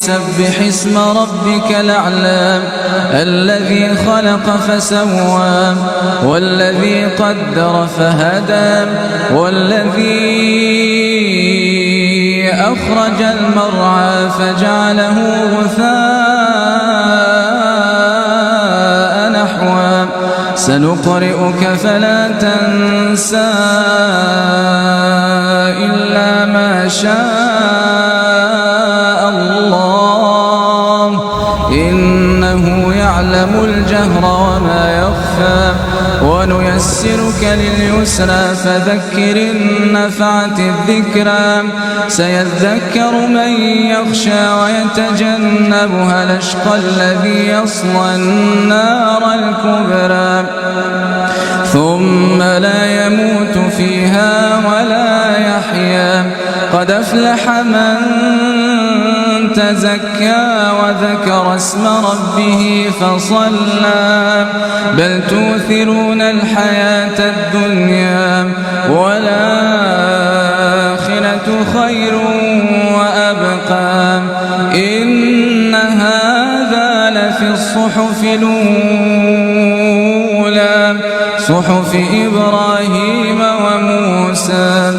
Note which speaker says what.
Speaker 1: سبح اسم ربك الأعلى الذي خلق فسوى والذي قدر فهدى والذي أخرج المرعى فجعله غثاء نحوا سنقرئك فلا تنسى إلا ما شاء الله إنه يعلم الجهر وما يخفى ونيسرك لليسرى فذكر إن نفعت الذكرى سيذكر من يخشى ويتجنبها الأشقى الذي يصلى النار الكبرى ثم لا يموت فيها ولا يحيا قد أفلح من تزكى وذكر اسم ربه فصلى بل تؤثرون الحياة الدنيا والآخرة خير وأبقى إن هذا لفي الصحف الأولى صحف إبراهيم وموسى.